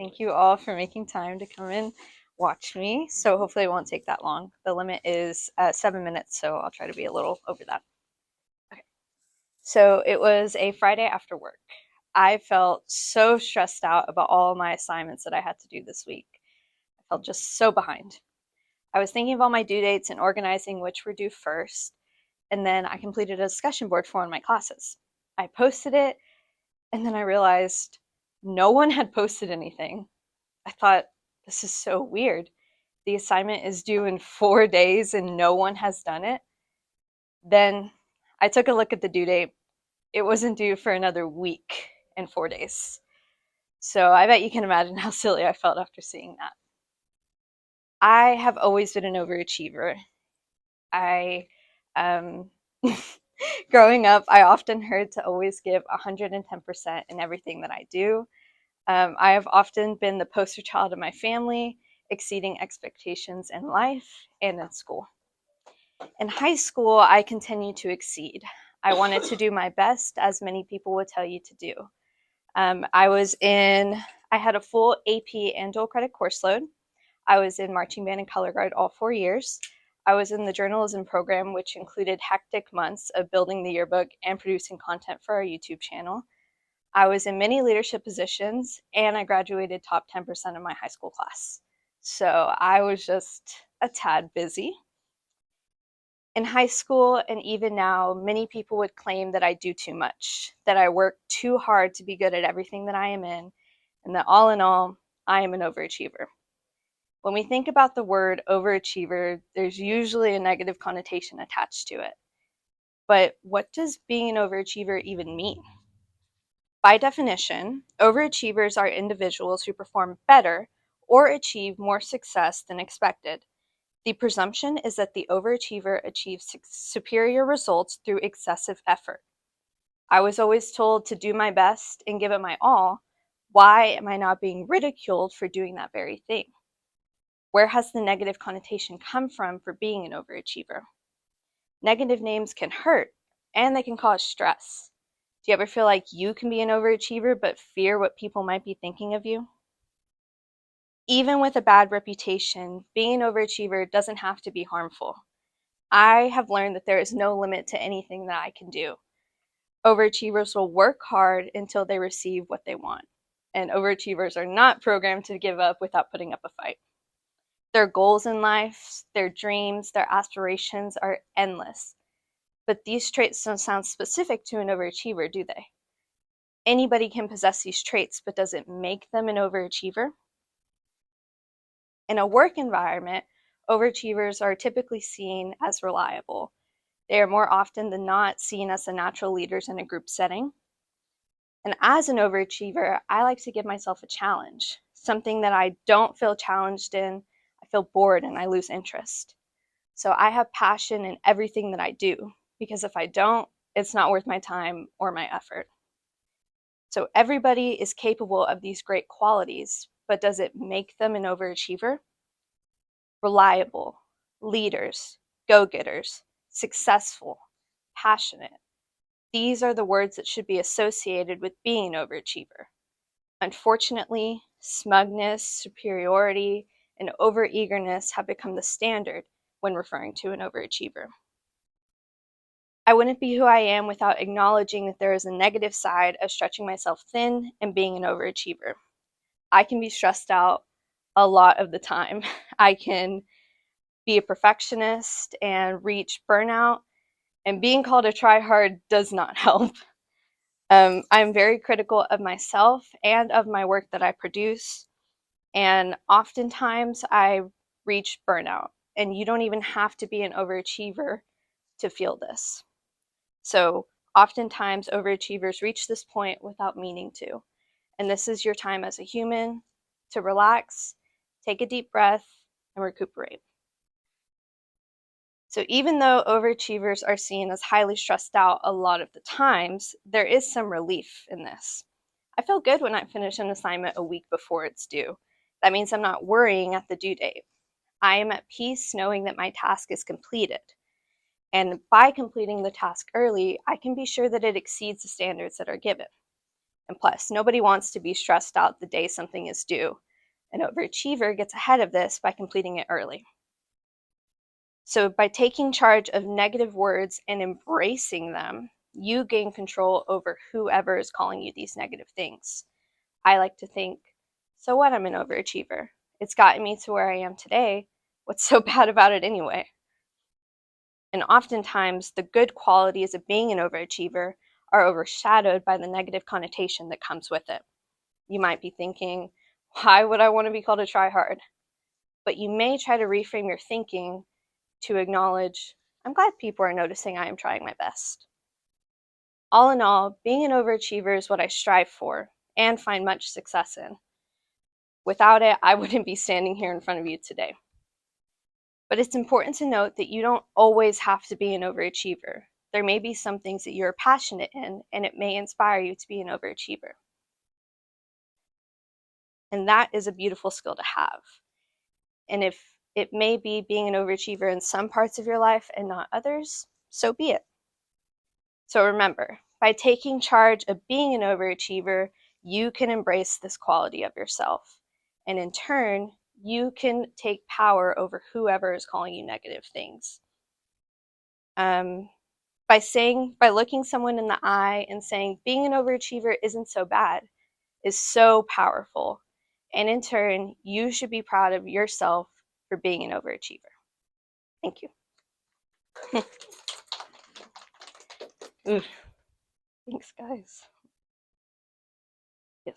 Thank you all for making time to come and watch me. So hopefully it won't take that long. The limit is 7 minutes, so I'll try to be a little over that. Okay. So it was a Friday after work. I felt so stressed out about all my assignments that I had to do this week. I felt just so behind. I was thinking of all my due dates and organizing which were due first, and then I completed a discussion board for one of my classes. I posted it, and then I realized no one had posted anything. I thought, this is so weird. The assignment is due in 4 days and no one has done it. Then I took a look at the due date. It wasn't due for another week and 4 days. So I bet you can imagine how silly I felt after seeing that. I have always been an overachiever. I, um, growing up, I often heard to always give 110% in everything that I do. I have often been the poster child of my family, exceeding expectations in life and in school. In high school, I continued to exceed. I wanted to do my best, as many people would tell you to do. I had a full AP and dual credit course load. I was in marching band and color guard all 4 years. I was in the journalism program, which included hectic months of building the yearbook and producing content for our YouTube channel. I was in many leadership positions, and I graduated top 10% of my high school class. So I was just a tad busy. In high school and even now, many people would claim that I do too much, that I work too hard to be good at everything that I am in, and that all in all, I am an overachiever. When we think about the word overachiever, there's usually a negative connotation attached to it. But what does being an overachiever even mean? By definition, overachievers are individuals who perform better or achieve more success than expected. The presumption is that the overachiever achieves superior results through excessive effort. I was always told to do my best and give it my all. Why am I not being ridiculed for doing that very thing? Where has the negative connotation come from for being an overachiever? Negative names can hurt, and they can cause stress. Do you ever feel like you can be an overachiever but fear what people might be thinking of you? Even with a bad reputation, being an overachiever doesn't have to be harmful. I have learned that there is no limit to anything that I can do. Overachievers will work hard until they receive what they want, and overachievers are not programmed to give up without putting up a fight. Their goals in life, their dreams, their aspirations are endless. But these traits don't sound specific to an overachiever, do they? Anybody can possess these traits, but does it make them an overachiever? In a work environment, overachievers are typically seen as reliable. They are more often than not seen as the natural leaders in a group setting. And as an overachiever, I like to give myself a challenge, something that I don't feel challenged in. I feel bored and I lose interest. So I have passion in everything that I do, because if I don't, it's not worth my time or my effort. So everybody is capable of these great qualities, but does it make them an overachiever? Reliable, leaders, go-getters, successful, passionate. These are the words that should be associated with being an overachiever. Unfortunately, smugness, superiority, and overeagerness have become the standard when referring to an overachiever. I wouldn't be who I am without acknowledging that there is a negative side of stretching myself thin and being an overachiever. I can be stressed out a lot of the time. I can be a perfectionist and reach burnout, and being called a tryhard does not help. I'm very critical of myself and of my work that I produce, and oftentimes I reach burnout, and you don't even have to be an overachiever to feel this. So oftentimes overachievers reach this point without meaning to, and this is your time as a human to relax, take a deep breath, and recuperate. So even though overachievers are seen as highly stressed out a lot of the times, there is some relief in this. I feel good when I finish an assignment a week before it's due. That means I'm not worrying at the due date. I am at peace knowing that my task is completed. And by completing the task early, I can be sure that it exceeds the standards that are given. And plus, nobody wants to be stressed out the day something is due. An overachiever gets ahead of this by completing it early. So by taking charge of negative words and embracing them, you gain control over whoever is calling you these negative things. I like to think, so what, I'm an overachiever. It's gotten me to where I am today. What's so bad about it anyway? And oftentimes, the good qualities of being an overachiever are overshadowed by the negative connotation that comes with it. You might be thinking, why would I want to be called a tryhard? But you may try to reframe your thinking to acknowledge, I'm glad people are noticing I am trying my best. All in all, being an overachiever is what I strive for and find much success in. Without it, I wouldn't be standing here in front of you today. But it's important to note that you don't always have to be an overachiever. There may be some things that you're passionate in, and it may inspire you to be an overachiever. And that is a beautiful skill to have. And if it may be being an overachiever in some parts of your life and not others, so be it. So remember, by taking charge of being an overachiever, you can embrace this quality of yourself. And in turn, you can take power over whoever is calling you negative things. By looking someone in the eye and saying, being an overachiever isn't so bad, is so powerful. And in turn, you should be proud of yourself for being an overachiever. Thank you. Thanks, guys.